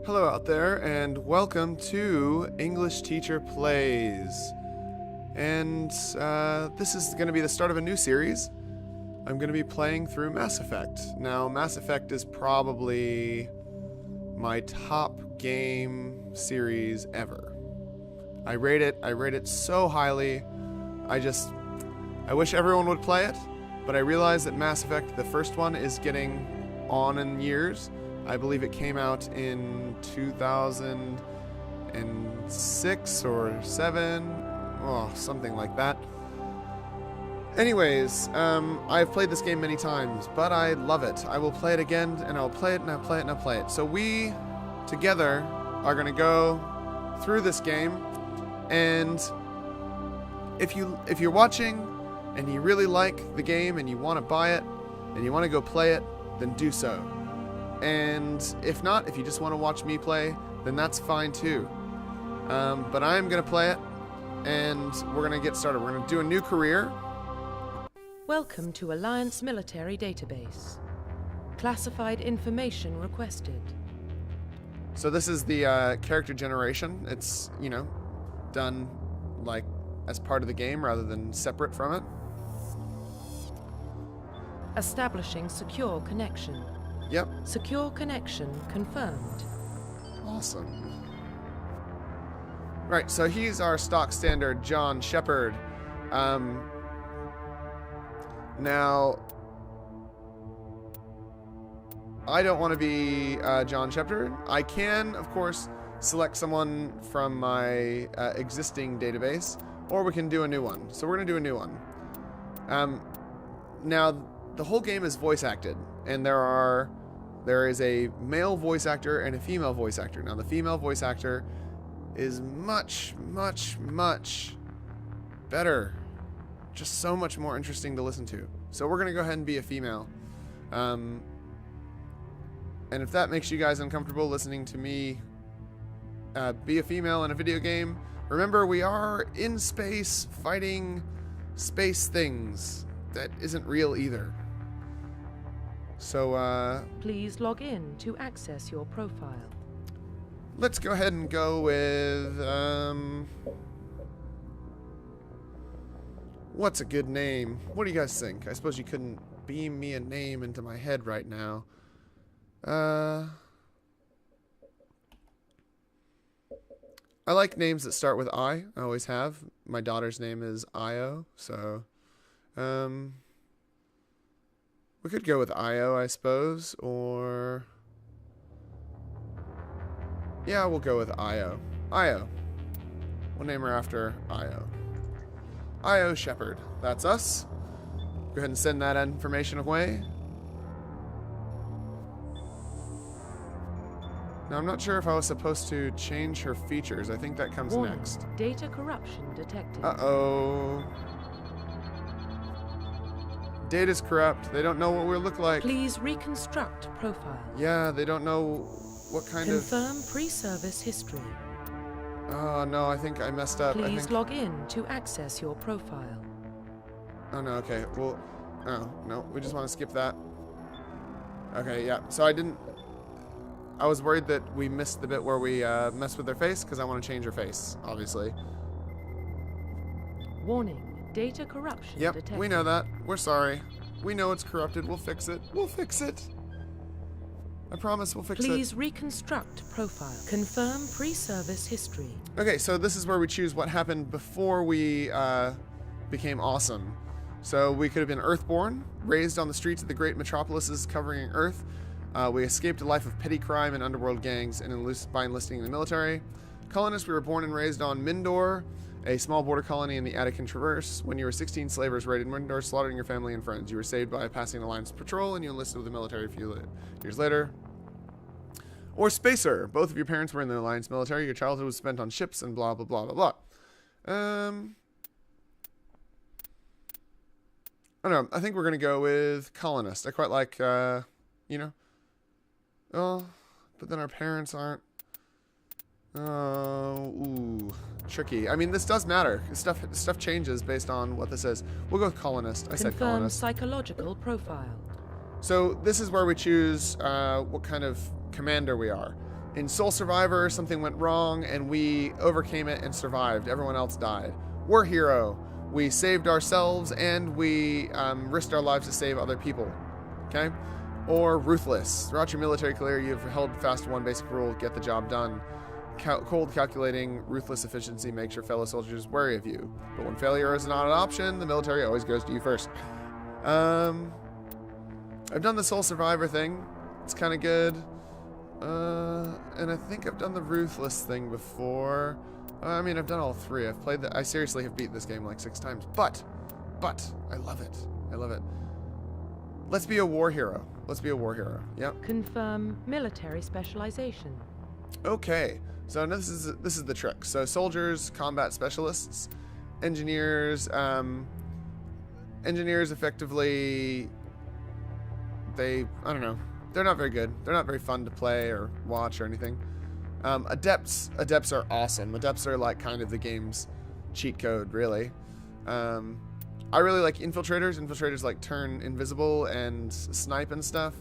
Hello out there, and welcome to English Teacher Plays. And this is going to be the start of a new series. I'm going to be playing through Mass Effect. Now, Mass Effect is probably my top game series ever. I rate it so highly. I wish everyone would play it, but I realize that Mass Effect, the first one, is getting on in years. I believe it came out in 2006 or 7, something like that. Anyways, I've played this game many times, but I love it. I will play it again, and I'll play it, and I'll play it, and I'll play it. So we, together, are going to go through this game, and if you're watching, and you really like the game, and you want to buy it, and you want to go play it, then do so. And if not, if you just want to watch me play, then that's fine too. But I'm going to play it, and we're going to get started. We're going to do a new career. Welcome to Alliance Military Database. Classified information requested. So this is the character generation. It's, done like as part of the game rather than separate from it. Establishing secure connection. Yep. Secure connection confirmed. Awesome. Right, so he's our stock standard John Shepard. Now, I don't want to be John Shepard. I can, of course, select someone from my existing database, or we can do a new one. So we're going to do a new one. Now, the whole game is voice acted, and there is a male voice actor and a female voice actor. Now, the female voice actor is much, much, much better. Just so much more interesting to listen to. So we're going to go ahead and be a female. And if that makes you guys uncomfortable listening to me be a female in a video game, remember, we are in space fighting space things. That isn't real either. So, Please log in to access your profile. let's go ahead and go with, what's a good name? What do you guys think? I suppose you couldn't beam me a name into my head right now. I like names that start with I. I always have. My daughter's name is Io, so, we could go with Io, I suppose, or... yeah, we'll go with Io. Io. We'll name her after Io. Io Shepard. That's us. Go ahead and send that information away. Now, I'm not sure if I was supposed to change her features. I think that comes Warning. next. Data corruption detected. Uh-oh. Data's corrupt. They don't know what we look like. Please reconstruct profile. Yeah, they don't know what kind of... Confirm pre-service history. Oh, no, I think I messed up. Please log in to access your profile. Oh, no, okay. Well, oh, no, we just want to skip that. Okay, yeah. So I was worried that we missed the bit where we messed with their face, because I want to change her face, obviously. Warning. Data corruption detected. Yep, we know that. We're sorry. We know it's corrupted. We'll fix it. We'll fix it. I promise we'll fix it. Please reconstruct profile. Confirm pre-service history. Okay, so this is where we choose what happened before we became awesome. So we could have been Earthborn, raised on the streets of the great metropolises covering Earth. We escaped a life of petty crime and underworld gangs by enlisting in the military. Colonists, we were born and raised on Mindor, a small border colony in the Attican Traverse. When you were 16, slavers raided Mindor, slaughtering your family and friends. You were saved by passing Alliance patrol, and you enlisted with the military a few years later. Or Spacer. Both of your parents were in the Alliance military. Your childhood was spent on ships and blah, blah, blah, blah, blah. I don't know. I think we're going to go with Colonist. I quite like, Oh, but then our parents aren't. Ooh, tricky. I mean, this does matter. Stuff changes based on what this is. We'll go with Colonist. I said Confirm Colonist. psychological profile. So this is where we choose what kind of commander we are. In Soul Survivor, something went wrong and we overcame it and survived. Everyone else died. War Hero, we saved ourselves and we risked our lives to save other people. Okay? Or Ruthless. Throughout your military career, you've held fast to one basic rule: get the job done. Cold calculating, ruthless efficiency makes your fellow soldiers wary of you. But when failure is not an option, the military always goes to you first. I've done the Soul Survivor thing. It's kind of good. And I think I've done the Ruthless thing before. I mean, I've done all three. I've played I seriously have beat this game like 6 times. But, I love it. I love it. Let's be a war hero. Let's be a war hero. Yep. Confirm military specialization. Okay. So this is the trick. So soldiers, combat specialists, engineers, engineers effectively, I don't know. They're not very good. They're not very fun to play or watch or anything. Adepts are awesome. Adepts are like kind of the game's cheat code, really. I really like infiltrators. Infiltrators like turn invisible and snipe and stuff.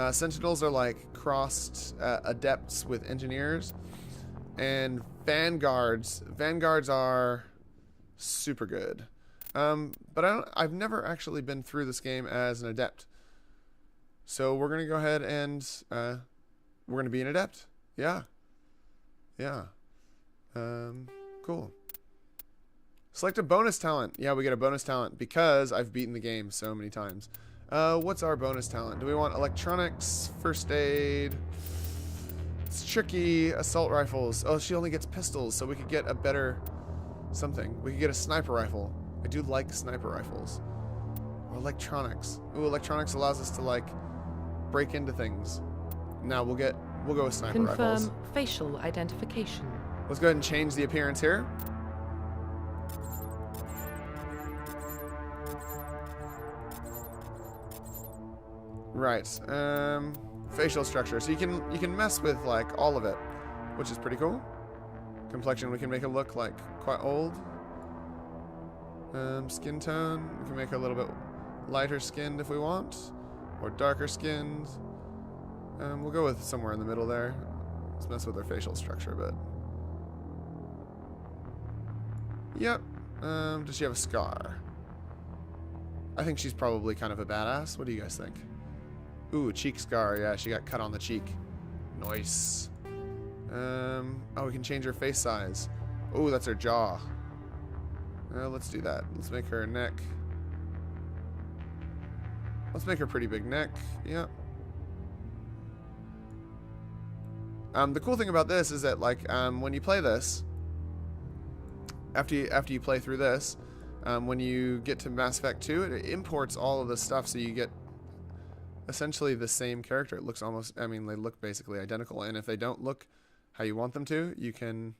Sentinels are like crossed adepts with engineers. And vanguards are super good. But I've never actually been through this game as an adept. So we're going to go ahead and we're going to be an adept. Yeah. Yeah. Cool. Select a bonus talent. Yeah, we get a bonus talent because I've beaten the game so many times. What's our bonus talent? Do we want electronics, first aid? It's tricky. Assault rifles. Oh, she only gets pistols, so we could get a better something. We could get a sniper rifle. I do like sniper rifles. Or electronics. Ooh, electronics allows us to like break into things. Now we'll go with sniper rifles. Confirm facial identification. Let's go ahead and change the appearance here. Right. Facial structure. So you can mess with like all of it, which is pretty cool. Complexion, we can make it look like quite old. Skin tone, we can make her a little bit lighter skinned if we want, or darker skinned. We'll go with somewhere in the middle there. Let's mess with her facial structure a bit. Yep. Does she have a scar? I think she's probably kind of a badass. What do you guys think? Ooh, cheek scar. Yeah, she got cut on the cheek. Nice. Oh, we can change her face size. Ooh, that's her jaw. Let's do that. Let's make her neck. Let's make her pretty big neck. Yep. The cool thing about this is that, like, when you play this, after you play through this, when you get to Mass Effect 2, it imports all of this stuff, so you get essentially the same character. It looks almost, I mean, they look basically identical, and if they don't look how you want them to, you can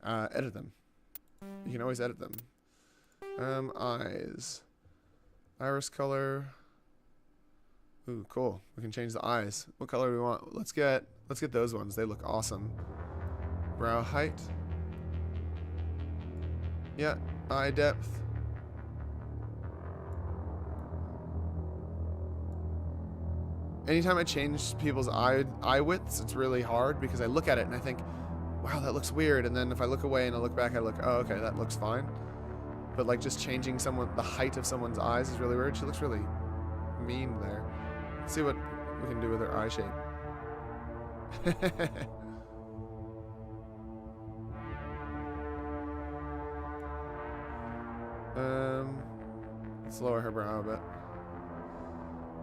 edit them. You can always edit them. Eyes. Iris color. Ooh, cool. We can change the eyes. What color do we want? Let's get those ones. They look awesome. Brow height. Yeah, eye depth. Anytime I change people's eye widths, it's really hard because I look at it and I think, wow, that looks weird. And then if I look away and I look back, I look, oh, okay, that looks fine. But like just changing the height of someone's eyes is really weird. She looks really mean there. Let's see what we can do with her eye shape. Let's lower her brow a bit.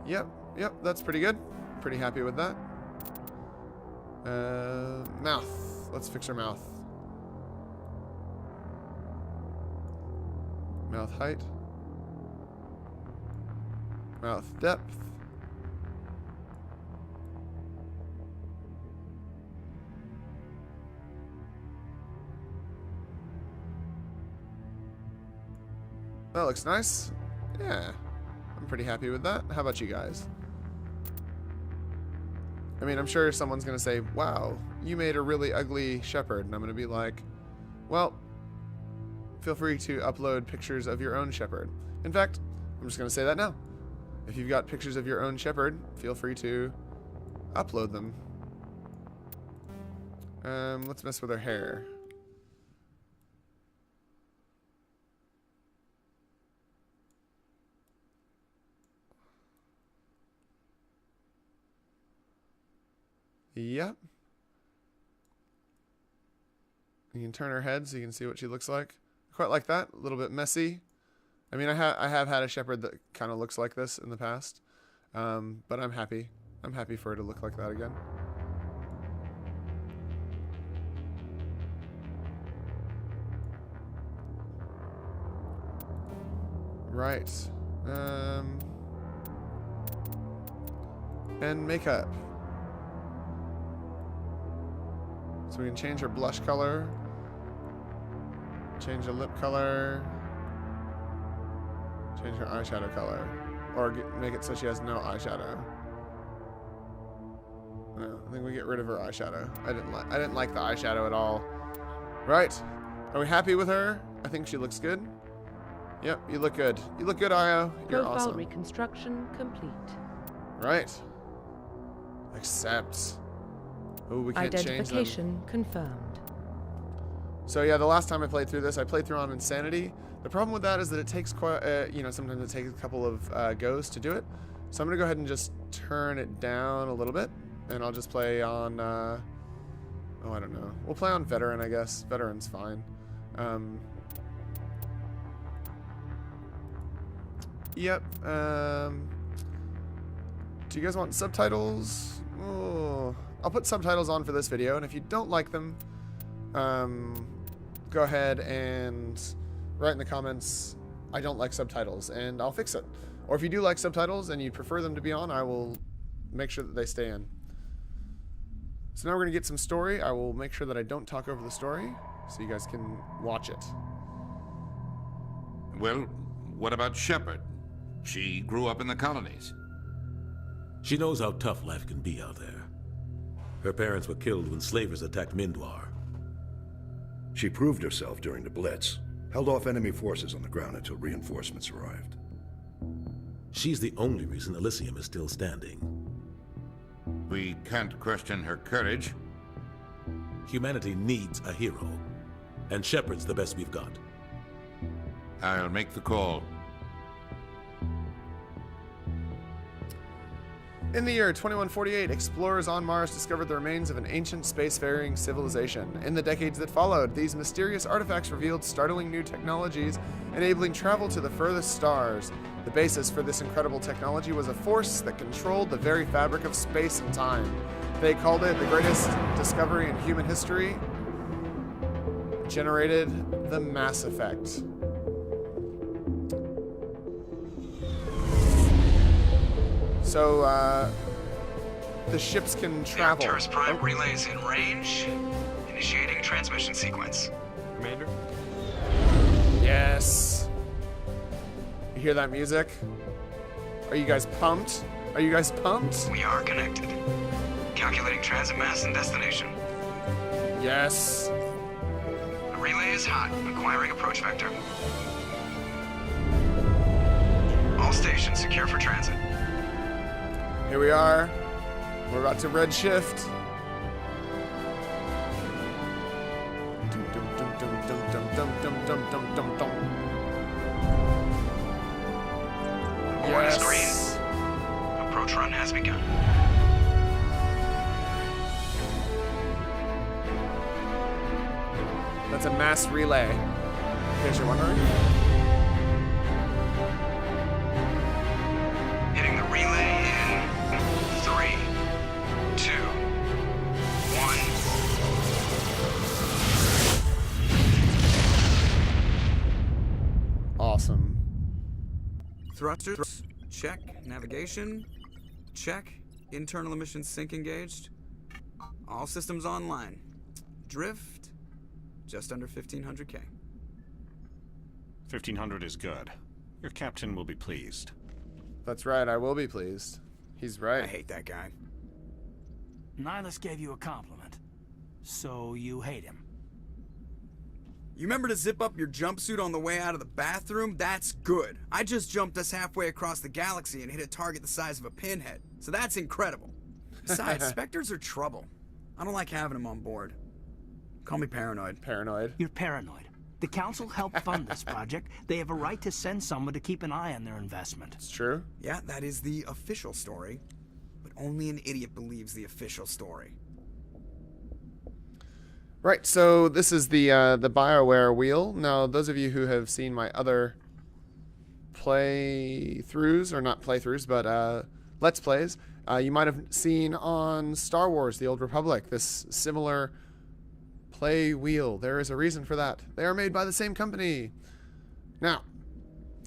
Yep, that's pretty good. Pretty happy with that. Mouth. Let's fix her mouth. Mouth height. Mouth depth. That looks nice. Yeah, I'm pretty happy with that. How about you guys? I mean, I'm sure someone's going to say, wow, you made a really ugly shepherd. And I'm going to be like, well, feel free to upload pictures of your own shepherd. In fact, I'm just going to say that now. If you've got pictures of your own shepherd, feel free to upload them. Let's mess with her hair. Yep. You can turn her head so you can see what she looks like. Quite like that. A little bit messy. I mean, I have had a shepherd that kind of looks like this in the past. But I'm happy. I'm happy for her to look like that again. Right. And makeup. So we can change her blush color. Change her lip color. Change her eyeshadow color. Or make it so she has no eyeshadow. No, I think we get rid of her eyeshadow. I didn't like the eyeshadow at all. Right. Are we happy with her? I think she looks good. Yep, you look good. You look good, Io. You're Profile awesome. reconstruction complete. Right. Accept. Oh, we can't change them. Identification confirmed. So yeah, the last time I played through this, I played through on Insanity. The problem with that is that it takes quite, sometimes it takes a couple of goes to do it. So I'm gonna go ahead and just turn it down a little bit, and I'll just play on. I don't know. We'll play on Veteran, I guess. Veteran's fine. Yep. Do you guys want subtitles? Oh, I'll put subtitles on for this video, and if you don't like them, go ahead and write in the comments, I don't like subtitles, and I'll fix it. Or if you do like subtitles and you prefer them to be on, I will make sure that they stay in. So now we're going to get some story. I will make sure that I don't talk over the story, so you guys can watch it. Well, what about Shepard? She grew up in the colonies. She knows how tough life can be out there. Her parents were killed when slavers attacked Mindwar. She proved herself during the Blitz, held off enemy forces on the ground until reinforcements arrived. She's the only reason Elysium is still standing. We can't question her courage. Humanity needs a hero, and Shepard's the best we've got. I'll make the call. In the year 2148, explorers on Mars discovered the remains of an ancient spacefaring civilization. In the decades that followed, these mysterious artifacts revealed startling new technologies, enabling travel to the furthest stars. The basis for this incredible technology was a force that controlled the very fabric of space and time. They called it the greatest discovery in human history. It generated the Mass Effect. So, the ships can travel. The Arcturus Prime relays in range. Initiating transmission sequence. Commander? Yes. You hear that music? Are you guys pumped? Are you guys pumped? We are connected. Calculating transit mass and destination. Yes. The relay is hot. Acquiring approach vector. All stations secure for transit. Here we are. We're about to redshift. Dum, dum, dum, dum, dum, dum, dum, dum, dum, dum, dum. Board is Yes. green. Approach run has begun. That's a mass relay. In case you're wondering. Hitting the relay in 3, 2, 1. Awesome. Thrusters, check. Navigation, check. Internal emissions sync engaged. All systems online. Drift, just under 1500K. 1500 is good. Your captain will be pleased. That's right, I will be pleased. He's right. I hate that guy. Nihilus gave you a compliment, so you hate him. You remember to zip up your jumpsuit on the way out of the bathroom? That's good. I just jumped us halfway across the galaxy and hit a target the size of a pinhead, so that's incredible. Besides, Spectres are trouble. I don't like having them on board. Call me paranoid. Paranoid. You're paranoid. The council helped fund this project. They have a right to send someone to keep an eye on their investment. It's true. Yeah, that is the official story. But only an idiot believes the official story. Right, so this is the BioWare wheel. Now, those of you who have seen my other playthroughs, or not playthroughs, but Let's Plays, you might have seen on Star Wars: The Old Republic this similar play wheel. There is a reason for that. They are made by the same company. Now,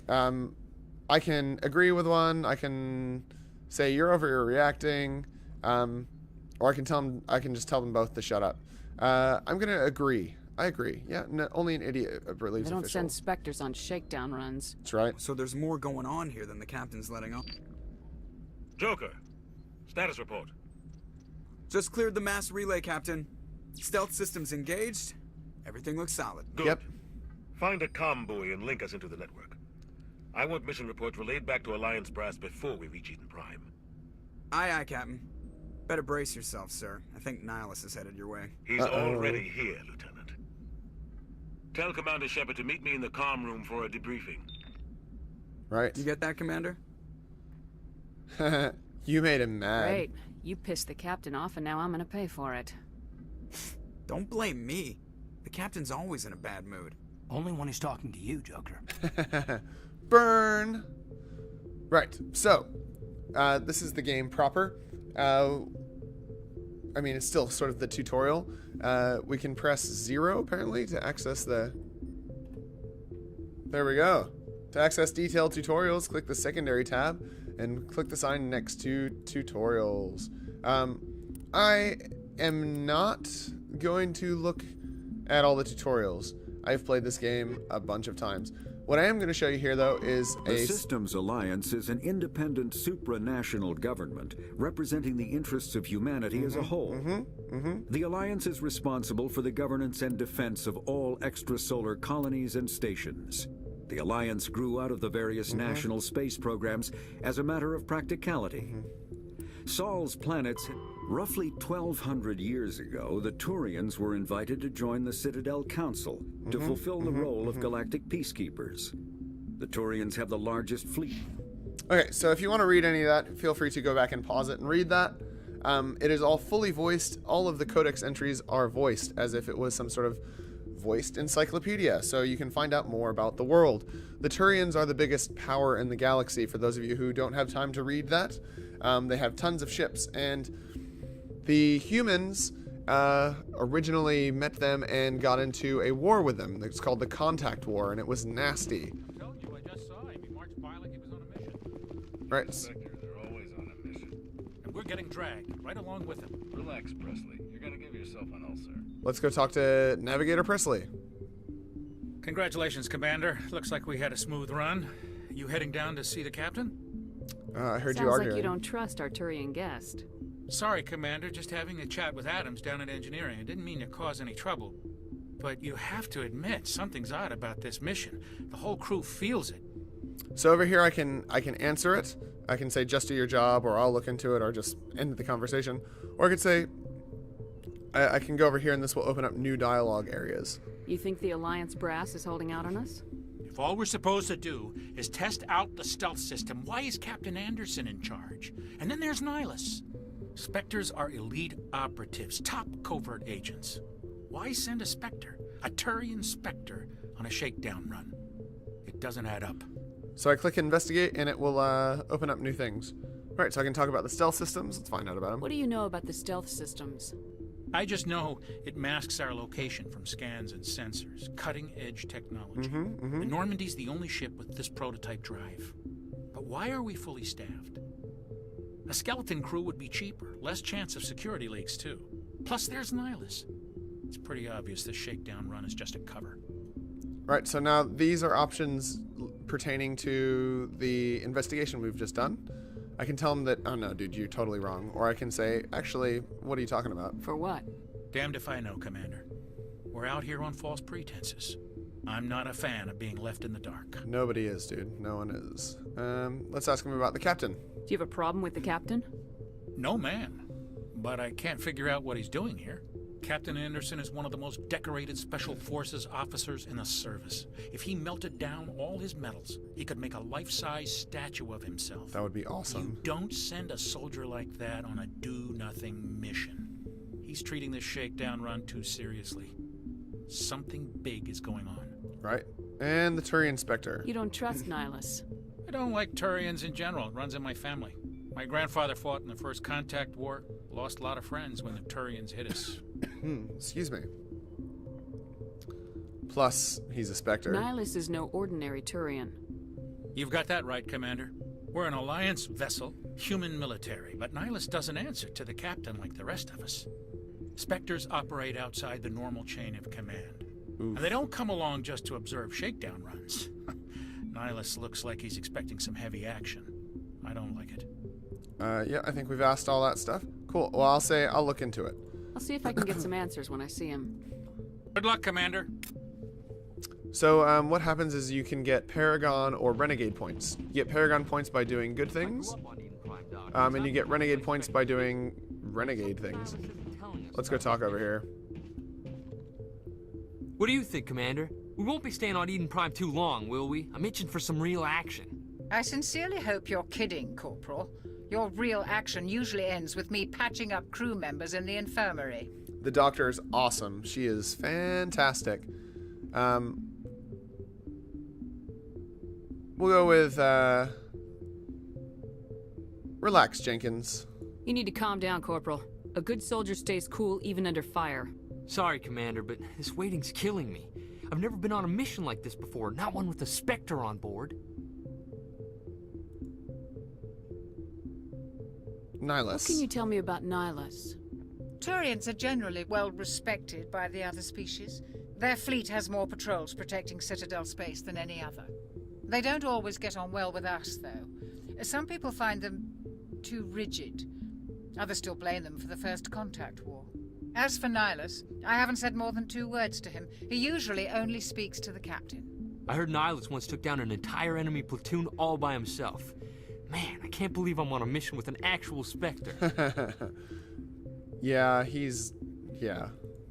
I can agree with one. I can say you're overreacting, or I can just tell them both to shut up. I'm gonna agree. I agree. Yeah, no, only an idiot believes They don't official. send specters on shakedown runs. That's right. So there's more going on here than the captain's letting on. Joker, status report. Just cleared the mass relay, Captain. Stealth systems engaged. Everything looks solid. Good. Yep. Find a comm buoy and link us into the network. I want mission reports relayed back to Alliance Brass before we reach Eden Prime. Aye, aye, Captain. Better brace yourself, sir. I think Nihilus is headed your way. He's already here, Lieutenant. Tell Commander Shepard to meet me in the comm room for a debriefing. Right. You get that, Commander? You made him mad. Great. You pissed the captain off, and now I'm gonna pay for it. Don't blame me. The captain's always in a bad mood. Only when he's talking to you, Joker. Burn. Right. So, this is the game proper. I mean, it's still sort of the tutorial. We can press 0 apparently to access the. There we go. To access detailed tutorials, click the secondary tab and click the sign next to tutorials. I am not going to look at all the tutorials. I've played this game a bunch of times. What I am going to show you here, though, is The Systems Alliance is an independent supranational government representing the interests of humanity as a whole. The Alliance is responsible for the governance and defense of all extrasolar colonies and stations. The Alliance grew out of the various national space programs as a matter of practicality. Sol's planets. Roughly 1,200 years ago, the Turians were invited to join the Citadel Council to fulfill the role of galactic peacekeepers. The Turians have the largest fleet. Okay, so if you want to read any of that, feel free to go back and pause it and read that. It is all fully voiced. All of the codex entries are voiced as if it was some sort of voiced encyclopedia, so you can find out more about the world. The Turians are the biggest power in the galaxy, for those of you who don't have time to read that. They have tons of ships, and the humans originally met them and got into a war with them. It's called the Contact War, and it was nasty. I told you, I just saw him. He marched by like he was on a mission. Right. They're always on a mission. And we're getting dragged right along with him. Relax, Presley. You're gonna give yourself an ulcer. Let's go talk to Navigator Presley. Congratulations, Commander. Looks like we had a smooth run. You heading down to see the captain? I heard you Sounds arguing. like you don't trust our Turian guest. Sorry, Commander. Just having a chat with Adams down at engineering. I didn't mean to cause any trouble. But you have to admit, something's odd about this mission. The whole crew feels it. So over here I can answer it. I can say just do your job, or I'll look into it, or just end the conversation. Or I could say I can go over here and this will open up new dialogue areas. You think the Alliance brass is holding out on us? If all we're supposed to do is test out the stealth system, why is Captain Anderson in charge? And then there's Nihilus. Spectres are elite operatives, top covert agents. Why send a Spectre, a Turian Spectre, on a shakedown run? It doesn't add up. So I click investigate and it will open up new things. Right, so I can talk about the stealth systems. Let's find out about them. What do you know about the stealth systems? I just know it masks our location from scans and sensors. Cutting-edge technology. The Normandy's the only ship with this prototype drive. But why are we fully staffed? A skeleton crew would be cheaper, less chance of security leaks too. Plus there's Nihilus. It's pretty obvious this shakedown run is just a cover. Right, so now these are options pertaining to the investigation we've just done. I can tell them that, oh no, dude, you're totally wrong. Or I can say, actually, what are you talking about? For what? Damned if I know, Commander. We're out here on false pretenses. I'm not a fan of being left in the dark. Nobody is, dude. No one is. Let's ask him about the captain. Do you have a problem with the captain? No, man. But I can't figure out what he's doing here. Captain Anderson is one of the most decorated Special Forces officers in the service. If he melted down all his medals, he could make a life-size statue of himself. That would be awesome. You don't send a soldier like that on a do-nothing mission. He's treating this shakedown run too seriously. Something big is going on. Right. And the Turian Spectre. You don't trust Nihilus. I don't like Turians in general. It runs in my family. My grandfather fought in the First Contact War. Lost a lot of friends when the Turians hit us. Excuse me. Plus, he's a Spectre. Nihilus is no ordinary Turian. You've got that right, Commander. We're an Alliance vessel, human military, but Nihilus doesn't answer to the captain like the rest of us. Spectres operate outside the normal chain of command. And they don't come along just to observe shakedown runs. Nihilus looks like he's expecting some heavy action. I don't like it. Yeah, I think we've asked all that stuff. Cool. Well, I'll say I'll look into it. I'll see if I can get some answers when I see him. Good luck, Commander. So, what happens is you can get Paragon or Renegade points. You get Paragon points by doing good things, and you get Renegade points by doing renegade things. Let's go talk over here. What do you think, Commander? We won't be staying on Eden Prime too long, will we? I'm itching for some real action. I sincerely hope you're kidding, Corporal. Your real action usually ends with me patching up crew members in the infirmary. The Doctor is awesome. She is fantastic. We'll go with, relax, Jenkins. You need to calm down, Corporal. A good soldier stays cool even under fire. Sorry, Commander, but this waiting's killing me. I've never been on a mission like this before, not one with a Spectre on board. Nihilus. What can you tell me about Nihilus? Turians are generally well respected by the other species. Their fleet has more patrols protecting Citadel space than any other. They don't always get on well with us, though. Some people find them too rigid. Others still blame them for the First Contact War. As for Nihilus, I haven't said more than 2 words to him. He usually only speaks to the captain. I heard Nihilus once took down an entire enemy platoon all by himself. Man, I can't believe I'm on a mission with an actual Spectre. Yeah.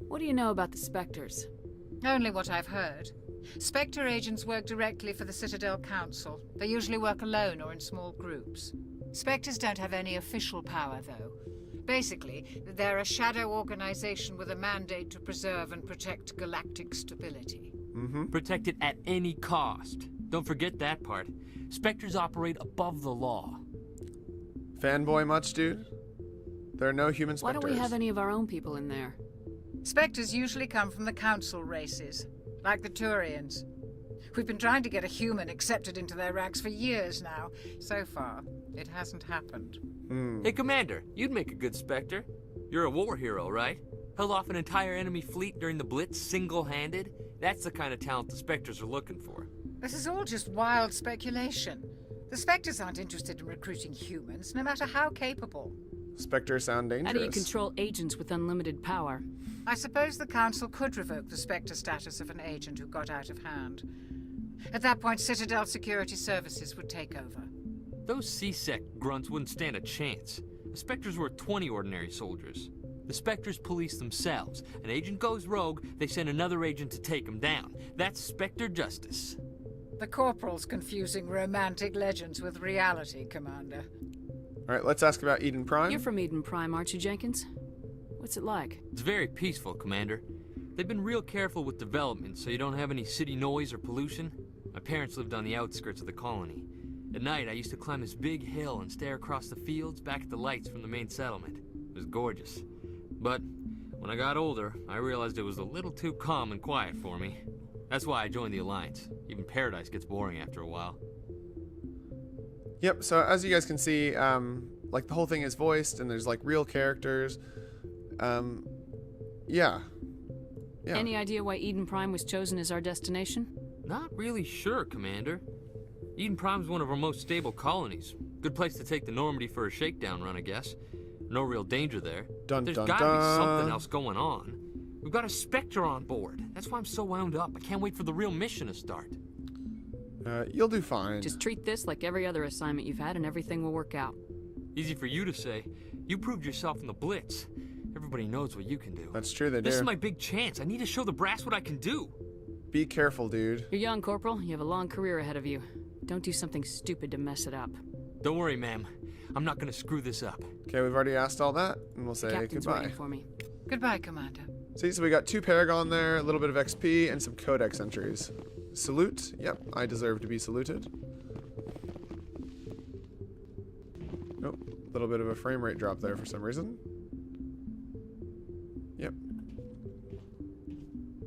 What do you know about the Spectres? Only what I've heard. Spectre agents work directly for the Citadel Council. They usually work alone or in small groups. Spectres don't have any official power, though. Basically, they're a shadow organization with a mandate to preserve and protect galactic stability. Protect it at any cost. Don't forget that part. Spectres operate above the law. Fanboy much, dude? There are no human Why Spectres. don't we have any of our own people in there? Spectres usually come from the Council races, like the Turians. We've been trying to get a human accepted into their ranks for years now. So far, it hasn't happened. Hey, Commander, you'd make a good Spectre. You're a war hero, right? Held off an entire enemy fleet during the Blitz single-handed? That's the kind of talent the Spectres are looking for. This is all just wild speculation. The Spectres aren't interested in recruiting humans, no matter how capable. Spectres sound dangerous. How do you control agents with unlimited power? I suppose the Council could revoke the Spectre status of an agent who got out of hand. At that point, Citadel Security Services would take over. Those C-Sec grunts wouldn't stand a chance. The Spectres were 20 ordinary soldiers. The Spectres police themselves. An agent goes rogue, they send another agent to take him down. That's Spectre justice. The Corporal's confusing romantic legends with reality, Commander. Alright, let's ask about Eden Prime. You're from Eden Prime, aren't you, Jenkins? What's it like? It's very peaceful, Commander. They've been real careful with development, so you don't have any city noise or pollution. My parents lived on the outskirts of the colony. At night, I used to climb this big hill and stare across the fields back at the lights from the main settlement. It was gorgeous. But when I got older, I realized it was a little too calm and quiet for me. That's why I joined the Alliance. Even Paradise gets boring after a while. Yep, so as you guys can see, like the whole thing is voiced and there's like real characters. Yeah. Any idea why Eden Prime was chosen as our destination? Not really sure, Commander. Eden Prime's one of our most stable colonies. Good place to take the Normandy for a shakedown run, I guess. No real danger there. There's gotta be something else going on. We've got a Spectre on board. That's why I'm so wound up. I can't wait for the real mission to start. You'll do fine. Just treat this like every other assignment you've had and everything will work out. Easy for you to say. You proved yourself in the Blitz. Ever Everybody knows what you can do. That's true, they do. This is my big chance. I need to show the brass what I can do. Be careful, dude. You're young, Corporal. You have a long career ahead of you. Don't do something stupid to mess it up. Don't worry, ma'am. I'm not gonna screw this up. Okay, we've already asked all that, and we'll say Captain's goodbye. waiting for me. Goodbye, Commander. See, so we got 2 Paragon there, a little bit of XP, and some Codex entries. Salute. Yep, I deserve to be saluted. Nope, a little bit of a frame rate drop there for some reason. Yep.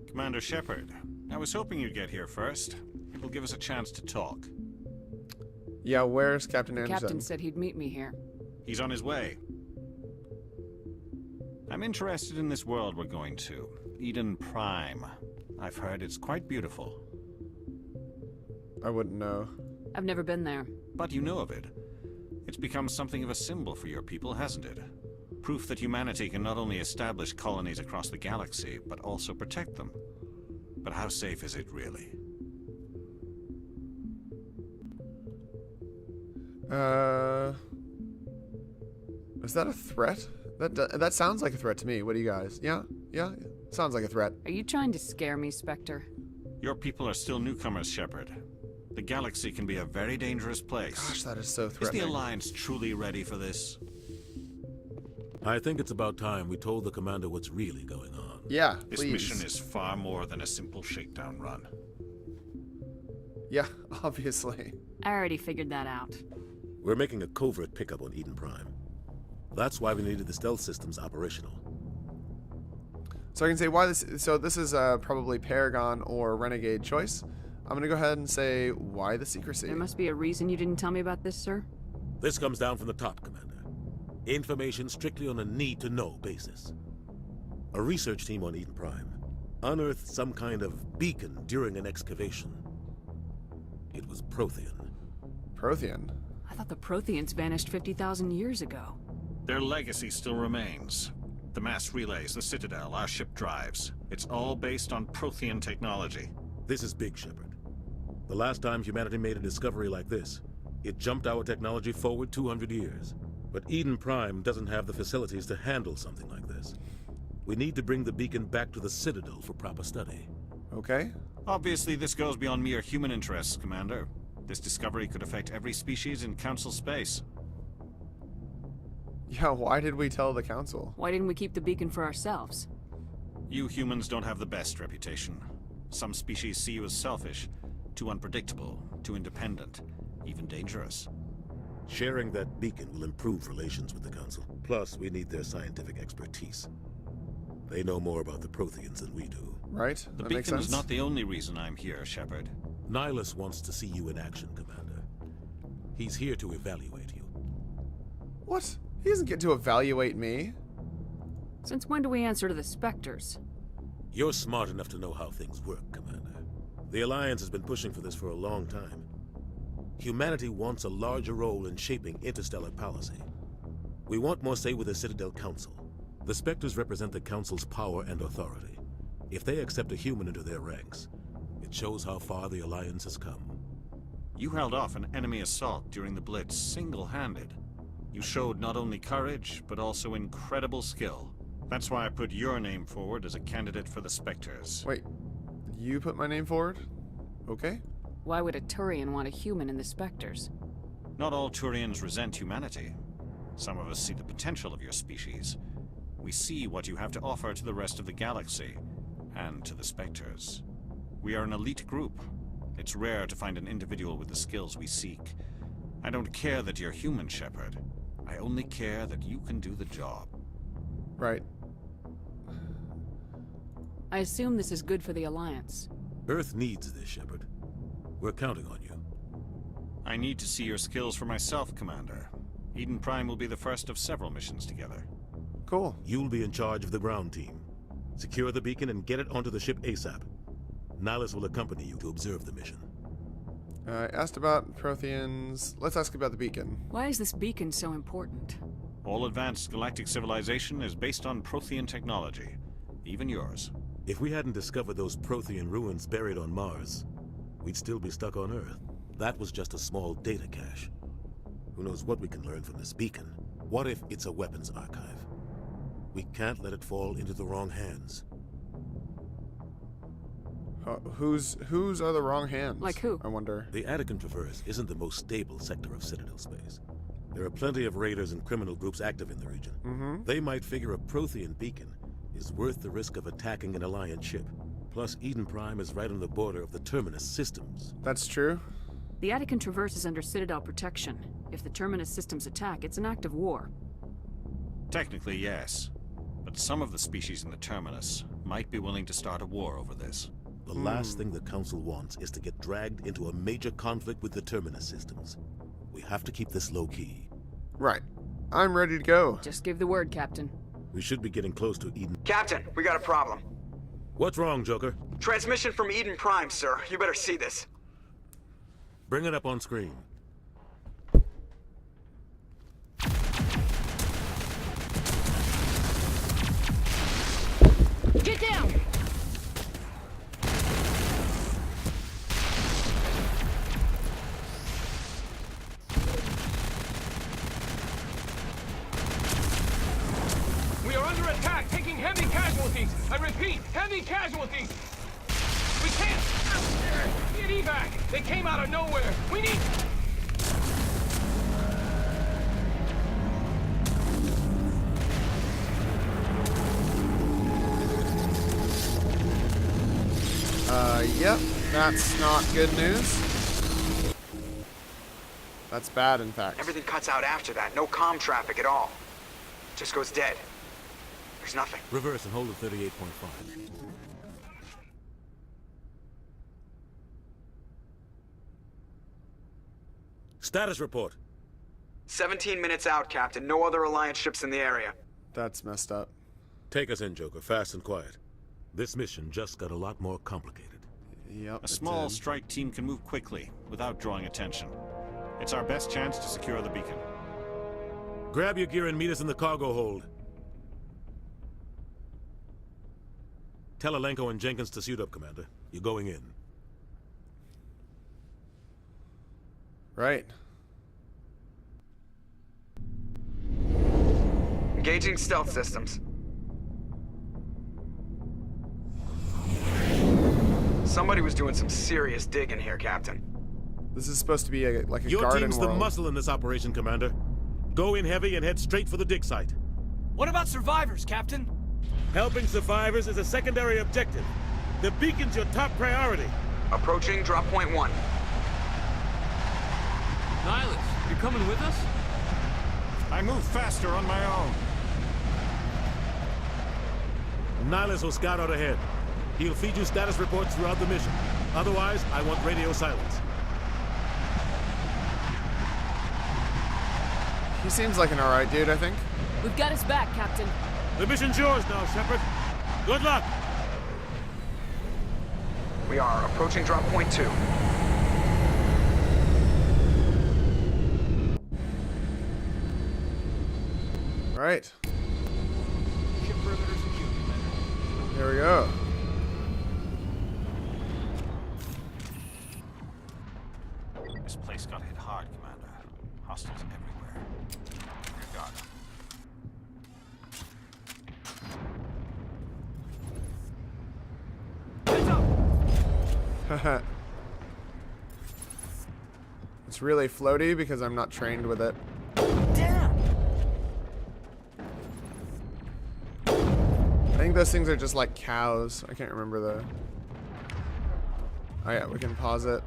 Commander Shepard, I was hoping you'd get here first. It will give us a chance to talk. Yeah, where's Captain The Anderson? captain said he'd meet me here. He's on his way. I'm interested in this world we're going to. Eden Prime. I've heard it's quite beautiful. I wouldn't know. I've never been there. But you know of it. It's become something of a symbol for your people, hasn't it? Proof that humanity can not only establish colonies across the galaxy, but also protect them. But how safe is it, really? Is that a threat? That sounds like a threat to me. What do you guys? Yeah? Yeah? Sounds like a threat. Are you trying to scare me, Spectre? Your people are still newcomers, Shepard. The galaxy can be a very dangerous place. Gosh, that is so Is threatening. the Alliance truly ready for this? I think it's about time we told the commander what's really going on. Yeah, This please. mission is far more than a simple shakedown run. Yeah, obviously. I already figured that out. We're making a covert pickup on Eden Prime. That's why we needed the stealth systems operational. So I can say why this. So this is probably Paragon or Renegade choice. I'm gonna go ahead and say why the secrecy. There must be a reason you didn't tell me about this, sir. This comes down from the top, Commander. Information strictly on a need-to-know basis. A research team on Eden Prime unearthed some kind of beacon during an excavation. It was Prothean. Prothean? I thought the Protheans vanished 50,000 years ago. Their legacy still remains. The mass relays, the Citadel, our ship drives. It's all based on Prothean technology. This is big, Shepard. The last time humanity made a discovery like this, it jumped our technology forward 200 years. But Eden Prime doesn't have the facilities to handle something like this. We need to bring the beacon back to the Citadel for proper study. Okay. Obviously, this goes beyond mere human interests, Commander. This discovery could affect every species in Council space. Yeah, why did we tell the Council? Why didn't we keep the beacon for ourselves? You humans don't have the best reputation. Some species see you as selfish, too unpredictable, too independent, even dangerous. Sharing that beacon will improve relations with the Council. Plus, we need their scientific expertise. They know more about the Protheans than we do. Right? The That makes beacon sense. is not the only reason I'm here, Shepard. Nihilus wants to see you in action, Commander. He's here to evaluate you. What? He doesn't get to evaluate me. Since when do we answer to the Spectres? You're smart enough to know how things work, Commander. The Alliance has been pushing for this for a long time. Humanity wants a larger role in shaping interstellar policy. We want more say with the Citadel Council. The Spectres represent the Council's power and authority. If they accept a human into their ranks, it shows how far the Alliance has come. You held off an enemy assault during the Blitz single-handed. You showed not only courage, but also incredible skill. That's why I put your name forward as a candidate for the Spectres. Wait, you put my name forward? Okay. Why would a Turian want a human in the Spectres? Not all Turians resent humanity. Some of us see the potential of your species. We see what you have to offer to the rest of the galaxy, and to the Spectres. We are an elite group. It's rare to find an individual with the skills we seek. I don't care that you're human, Shepard. I only care that you can do the job. Right. I assume this is good for the Alliance. Earth needs this, Shepard. We're counting on you. I need to see your skills for myself, Commander. Eden Prime will be the first of several missions together. Cool. You'll be in charge of the ground team. Secure the beacon and get it onto the ship ASAP. Nihilus will accompany you to observe the mission. I asked about Protheans. Let's ask about the beacon. Why is this beacon so important? All advanced galactic civilization is based on Prothean technology. Even yours. If we hadn't discovered those Prothean ruins buried on Mars, we'd still be stuck on Earth. That was just a small data cache. Who knows what we can learn from this beacon? What if it's a weapons archive? We can't let it fall into the wrong hands. Whose are the wrong hands? Like who? I wonder. The Attican Traverse isn't the most stable sector of Citadel space. There are plenty of raiders and criminal groups active in the region. They might figure a Prothean beacon is worth the risk of attacking an Alliance ship. Plus, Eden Prime is right on the border of the Terminus systems. That's true. The Attican Traverse is under Citadel protection. If the Terminus systems attack, it's an act of war. Technically, yes. But some of the species in the Terminus might be willing to start a war over this. The last thing the Council wants is to get dragged into a major conflict with the Terminus systems. We have to keep this low-key. Right. I'm ready to go. Just give the word, Captain. We should be getting close to Eden. Captain, we got a problem. What's wrong, Joker? Transmission from Eden Prime, sir. You better see this. Bring it up on screen. Get down! We are under attack, taking heavy casualties. I repeat, heavy casualties. We can't get evac. They came out of nowhere. We need... Yep. That's not good news. That's bad, in fact. Everything cuts out after that. No comm traffic at all. Just goes dead. There's nothing. Reverse and hold at 38.5. Status report. 17 minutes out, Captain. No other Alliance ships in the area. That's messed up. Take us in, Joker, fast and quiet. This mission just got a lot more complicated. Yep. A small strike team can move quickly, without drawing attention. It's our best chance to secure the beacon. Grab your gear and meet us in the cargo hold. Tell Alenko and Jenkins to suit up, Commander. You're going in. Right. Engaging stealth systems. Somebody was doing some serious digging here, Captain. This is supposed to be like a Your garden team's world. the muscle in this operation, Commander. Go in heavy and head straight for the dig site. What about survivors, Captain? Helping survivors is a secondary objective. The beacon's your top priority. Approaching drop point 1. Nihilus, you're coming with us? I move faster on my own. Nihilus will scout out ahead. He'll feed you status reports throughout the mission. Otherwise, I want radio silence. He seems like an alright dude, I think. We've got his back, Captain. The mission's yours now, Shepard. Good luck! We are approaching drop point 2. Right. Here we go. This place got hit hard, Commander. Hostiles everywhere. Your guard Haha. It's really floaty because I'm not trained with it. I think those things are just like cows. I can't remember the... Oh yeah, we can pause it.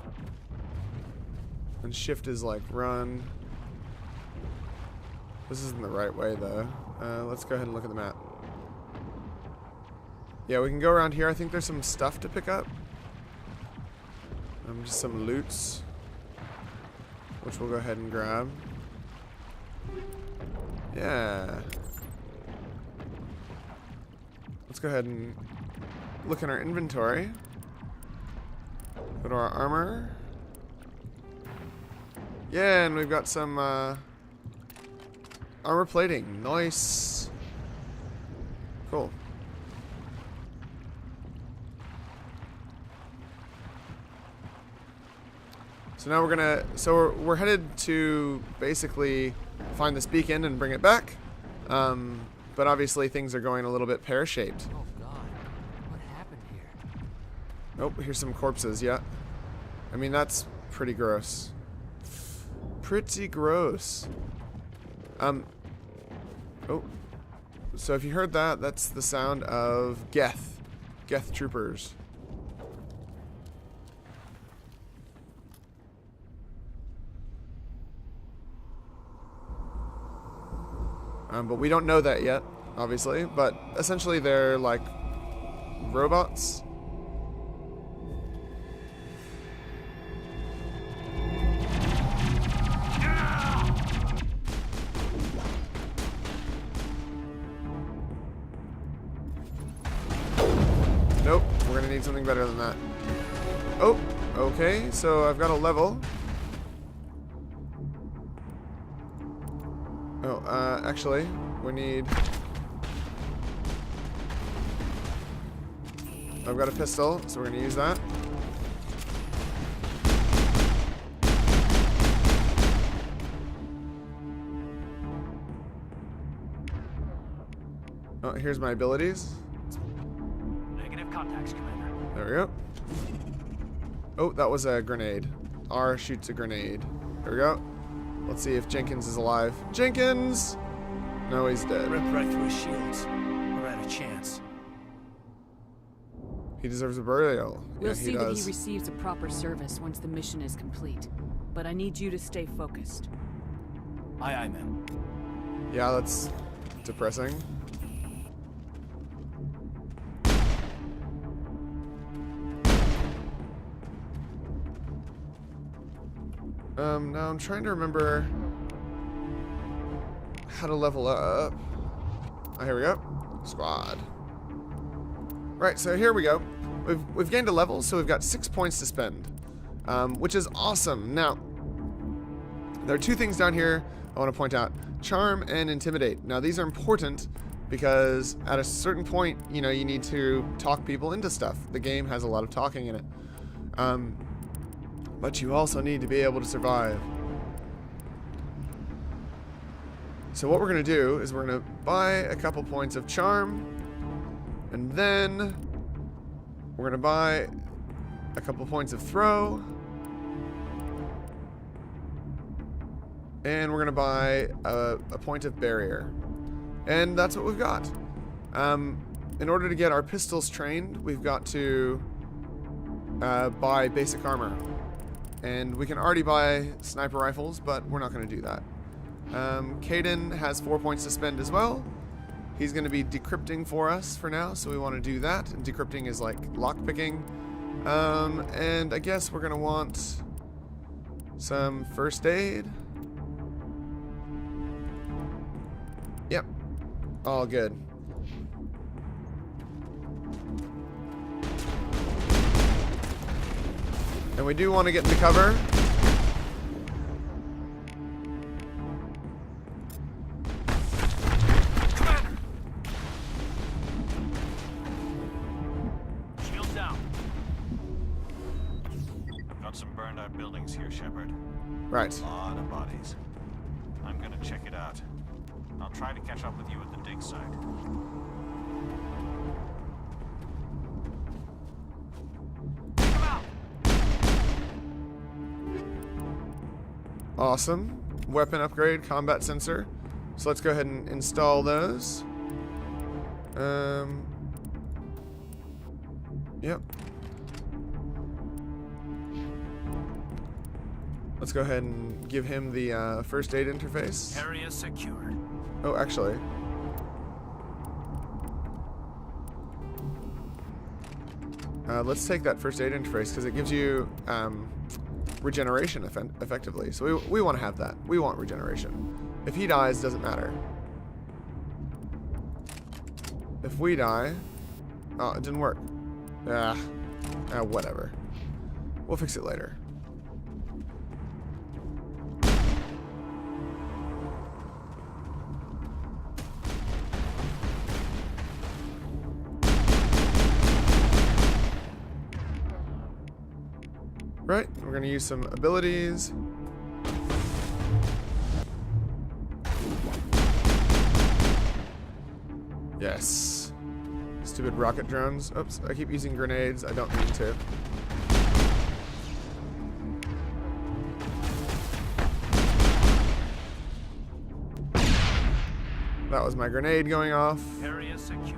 And shift is like run. This isn't the right way though. Let's go ahead and look at the map. Yeah, we can go around here. I think there's some stuff to pick up. Just some loots, which we'll go ahead and grab. Yeah. Let's go ahead and look in our inventory. Go to our armor. Yeah, and we've got some armor plating. Nice. Cool. So now we're headed to basically find this beacon and bring it back. but obviously things are going a little bit pear-shaped. Oh God, what happened here? Oh, here's some corpses, yeah. I mean, that's pretty gross. Pretty gross. Oh. So if you heard that, that's the sound of Geth. Geth troopers. But we don't know that yet, obviously. But essentially they're like robots. Nope, we're gonna need something better than that. Oh, okay, so I've got a level. Oh, actually, we need... I've got a pistol, so we're gonna use that. Oh, here's my abilities. Negative contacts, Commander. There we go. Oh, that was a grenade. R shoots a grenade. There we go. Let's see if Jenkins is alive. Jenkins! No, he's dead. Ripped right through his shields. We're out of chance. He deserves a burial. We'll Yeah, see he that does. he receives a proper service once the mission is complete. But I need you to stay focused. Aye, aye, ma'am. Yeah, that's depressing. Now I'm trying to remember how to level up. Oh, here we go. Squad. Right, so here we go. We've gained a level, so we've got 6 points to spend, which is awesome. Now, there are two things down here I want to point out. Charm and Intimidate. Now, these are important because at a certain point, you know, you need to talk people into stuff. The game has a lot of talking in it. But you also need to be able to survive. So what we're going to do is we're going to buy a couple points of charm, and then we're going to buy a couple points of throw, and we're going to buy a point of barrier. And that's what we've got. In order to get our pistols trained, we've got to buy basic armor. And we can already buy sniper rifles, but we're not going to do that. Caden has 4 points to spend as well. He's going to be decrypting for us for now, so we want to do that. And decrypting is like lockpicking. And I guess we're going to want some first aid. Yep. All good. And we do want to get into cover. Commander! Shields down. I've got some burned out buildings here, Shepard. Right. A lot of bodies. I'm gonna check it out. I'll try to catch up with you at the dig site. Awesome. Weapon upgrade, combat sensor. So let's go ahead and install those. Yep. Let's go ahead and give him the first aid interface. Area secured. Oh, actually. Let's take that first aid interface because it gives you regeneration effectively. So we want to have that. We want regeneration. If he dies, doesn't matter. If we die... Oh, it didn't work. Whatever. We'll fix it later. Right, we're going to use some abilities. Yes. Stupid rocket drones. Oops, I keep using grenades. I don't mean to. That was my grenade going off. Area secure.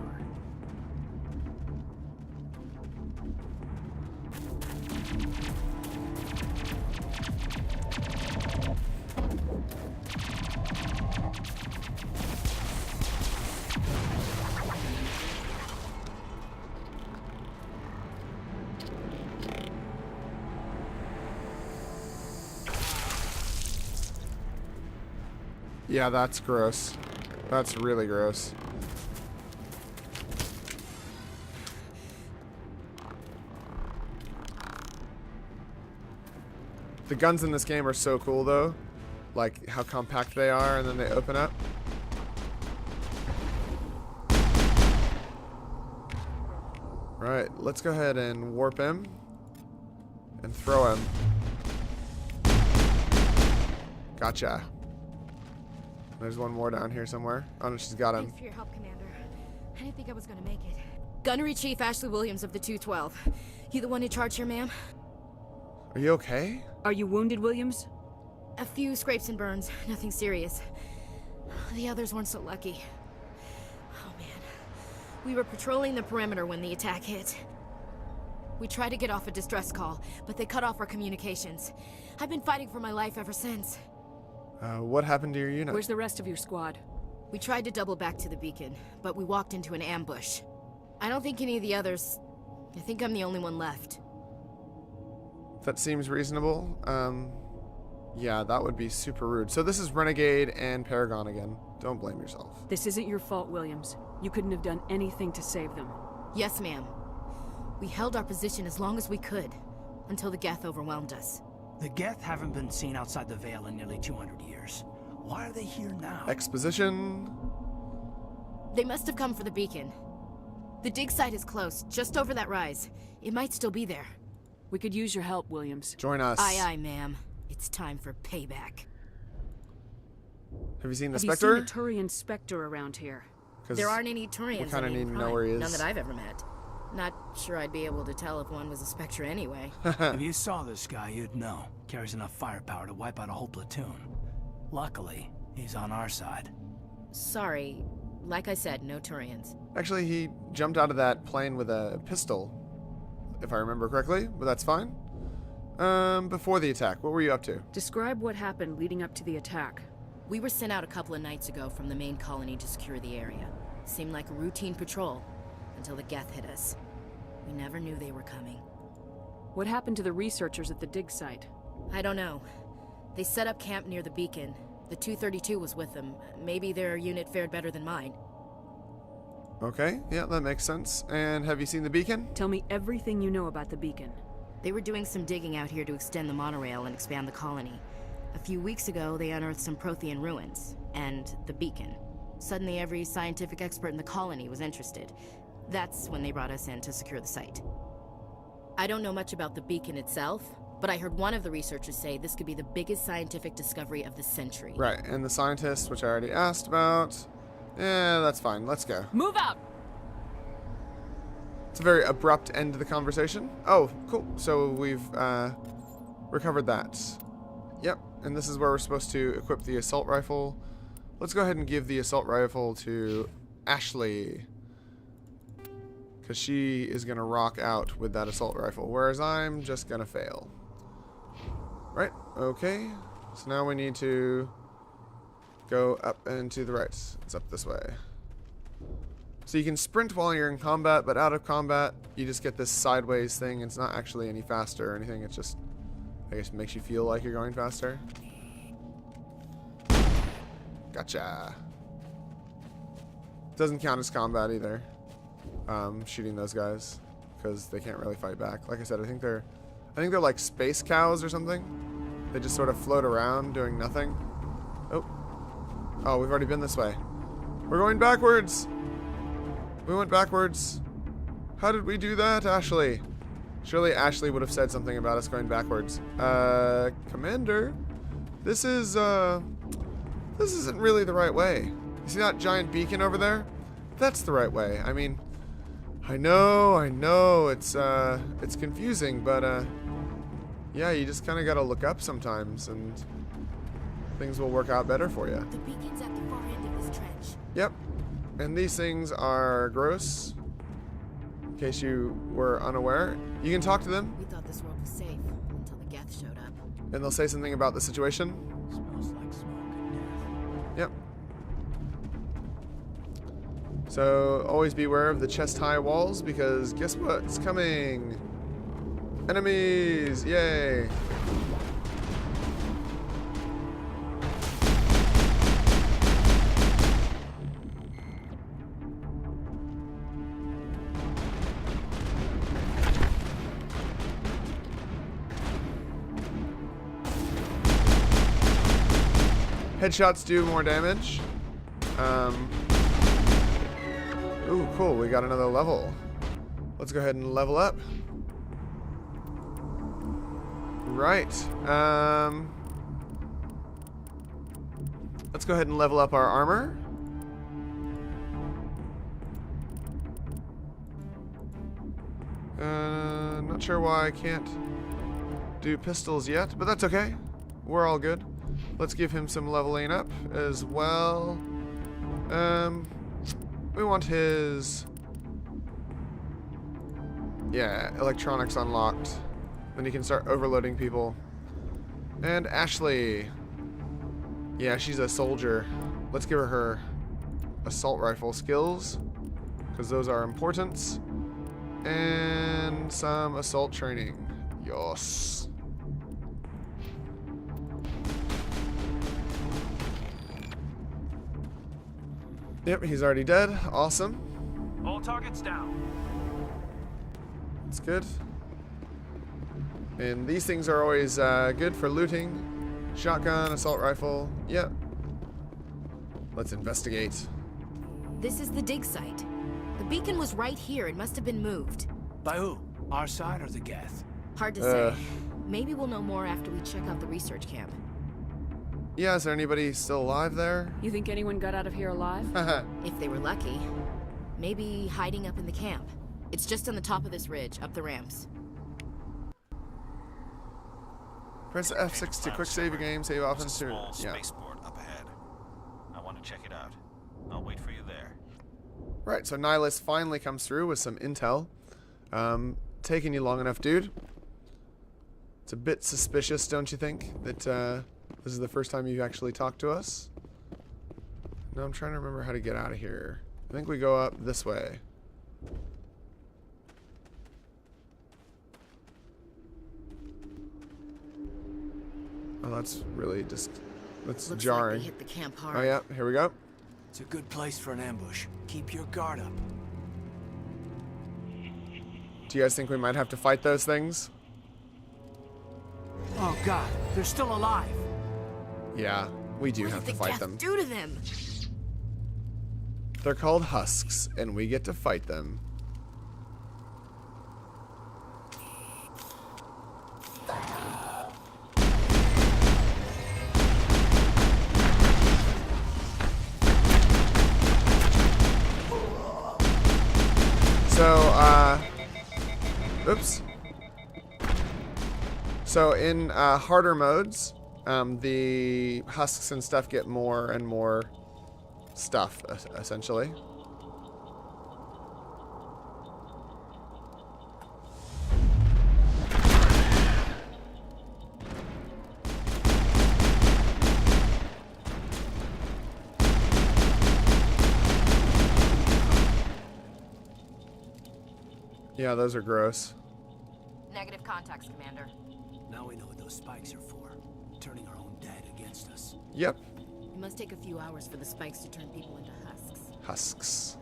Yeah, that's gross. That's really gross. The guns in this game are so cool, though. Like, how compact they are, and then they open up. Right, let's go ahead and warp him. And throw him. Gotcha. There's one more down here somewhere. Oh no, she's got him. Thanks for your help, Commander. I didn't think I was gonna make it. Gunnery Chief Ashley Williams of the 212. You the one in charge here, ma'am? Are you okay? Are you wounded, Williams? A few scrapes and burns. Nothing serious. The others weren't so lucky. Oh man. We were patrolling the perimeter when the attack hit. We tried to get off a distress call, but they cut off our communications. I've been fighting for my life ever since. What happened to your unit? Where's the rest of your squad? We tried to double back to the beacon, but we walked into an ambush. I don't think any of the others... I think I'm the only one left. That seems reasonable. Yeah, that would be super rude. So this is Renegade and Paragon again. Don't blame yourself. This isn't your fault, Williams. You couldn't have done anything to save them. Yes, ma'am. We held our position as long as we could, until the Geth overwhelmed us. The Geth haven't been seen outside the Veil in nearly 200 years. Why are they here now? Exposition. They must have come for the beacon. The dig site is close, just over that rise. It might still be there. We could use your help, Williams. Join us. Aye, aye, ma'am. It's time for payback. Have you seen the Have Spectre? you seen a Turian Spectre around here? There aren't any Turians. We kind of need to know where he is. None that I've ever met. Not sure I'd be able to tell if one was a Spectre anyway. If you saw this guy, you'd know. Carries enough firepower to wipe out a whole platoon. Luckily, he's on our side. Sorry. Like I said, no Turians. Actually, he jumped out of that plane with a pistol, if I remember correctly, but that's fine. Before the attack, what were you up to? Describe what happened leading up to the attack. We were sent out a couple of nights ago from the main colony to secure the area. Seemed like a routine patrol, until the Geth hit us. We never knew they were coming. What happened to the researchers at the dig site? I don't know. They set up camp near the beacon. The 232 was with them. Maybe their unit fared better than mine. Okay, yeah, that makes sense. And have you seen the beacon? Tell me everything you know about the beacon. They were doing some digging out here to extend the monorail and expand the colony. A few weeks ago, they unearthed some Prothean ruins, and the beacon. Suddenly, every scientific expert in the colony was interested. That's when they brought us in to secure the site. I don't know much about the beacon itself, but I heard one of the researchers say this could be the biggest scientific discovery of the century. Right, and the scientists, which I already asked about. Yeah, that's fine. Let's go. Move out! It's a very abrupt end to the conversation. Oh, cool. So we've recovered that. Yep, and this is where we're supposed to equip the assault rifle. Let's go ahead and give the assault rifle to Ashley, because she is going to rock out with that assault rifle, whereas I'm just going to fail. Right, okay. So now we need to go up and to the right. It's up this way. So you can sprint while you're in combat, but out of combat, you just get this sideways thing. It's not actually any faster or anything. It's just, I guess, makes you feel like you're going faster. Gotcha. Doesn't count as combat either. Shooting those guys, because they can't really fight back. Like I said, I think they're like space cows or something. They just sort of float around doing nothing. Oh, we've already been this way. We're going backwards. We went backwards. How did we do that, Ashley? Surely Ashley would have said something about us going backwards. Commander, this isn't really the right way. You see that giant beacon over there? That's the right way. I mean, I know, it's confusing, but, yeah, you just kind of gotta look up sometimes, and things will work out better for you. The beacon's at the far end of this trench. Yep. And these things are gross, in case you were unaware. You can talk to them, We thought this world was safe until the Geth showed up. and they'll say something about the situation. Smells like smoke and death. Yep. So always beware of the chest-high walls, because guess what's coming? Enemies! Yay! Headshots do more damage. Ooh, cool. We got another level. Let's go ahead and level up. Right. Let's go ahead and level up our armor. Not sure why I can't do pistols yet, but that's okay. We're all good. Let's give him some leveling up as well. We want his... yeah, electronics unlocked. Then he can start overloading people. And Ashley. Yeah, she's a soldier. Let's give her assault rifle skills, because those are important. And some assault training. Yes. Yep, he's already dead. Awesome. All targets down. That's good. And these things are always good for looting. Shotgun, assault rifle. Yep. Let's investigate. This is the dig site. The beacon was right here. It must have been moved. By who? Our side or the Geth? Hard to say. Maybe we'll know more after we check out the research camp. Yeah, is there anybody still alive there? You think anyone got out of here alive? If they were lucky. Maybe hiding up in the camp. It's just on the top of this ridge, up the ramps. Press F6 to quick save your game, save often soon. Small Yeah. spaceport up ahead. I want to check it out. I'll wait for you there. Right, so Nihilus finally comes through with some intel. Taking you long enough, dude. It's a bit suspicious, don't you think, that this is the first time you've actually talked to us? No, I'm trying to remember how to get out of here. I think we go up this way. Oh, that's really just... that's Looks jarring. like they hit the camp hard. Oh yeah, here we go. It's a good place for an ambush. Keep your guard up. Do you guys think we might have to fight those things? Oh god, they're still alive. Yeah, we do What have did to the fight Geth them. do to them? They're called husks, and we get to fight them. So, oops. So in harder modes, the husks and stuff get more and more stuff, essentially. Yeah, those are gross. Negative contacts, Commander. Now we know what those spikes are for. Turning our own dead against us. Yep. It must take a few hours for the spikes to turn people into husks. Husks.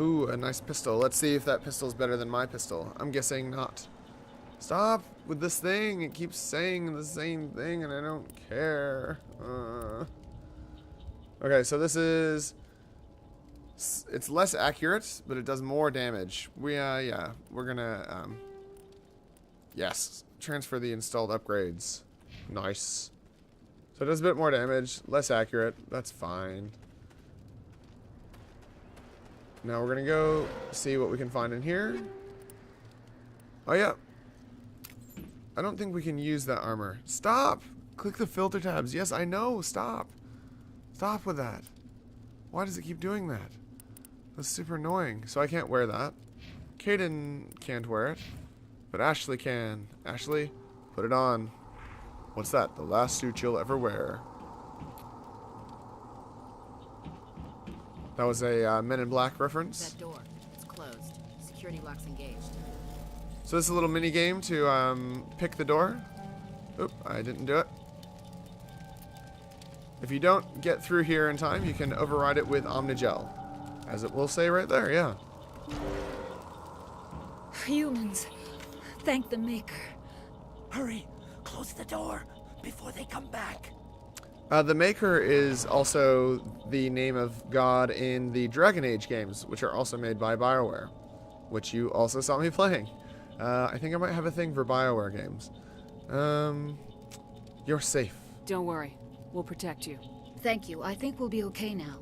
Ooh, a nice pistol. Let's see if that pistol's better than my pistol. I'm guessing not. Stop with this thing. It keeps saying the same thing and I don't care. Okay, so this is... it's less accurate, but it does more damage. Yeah, we're gonna, yes. Transfer the installed upgrades. Nice. So it does a bit more damage, less accurate. That's fine. Now we're gonna go see what we can find in here. Oh yeah. I don't think we can use that armor. Stop! Click the filter tabs. Yes, I know. Stop. Stop with that. Why does it keep doing that? That's super annoying. So I can't wear that. Caden can't wear it. But Ashley can. Ashley, put it on. What's that? The last suit you'll ever wear. That was a Men in Black reference. That door. It's closed. Security lock's engaged. So this is a little mini game to pick the door. Oop, I didn't do it. If you don't get through here in time, you can override it with Omnigel. As it will say right there, yeah. Humans. Thank the Maker. Hurry! Close the door before they come back. The Maker is also the name of God in the Dragon Age games, which are also made by BioWare, which you also saw me playing. I think I might have a thing for BioWare games. You're safe. Don't worry. We'll protect you. Thank you. I think we'll be okay now.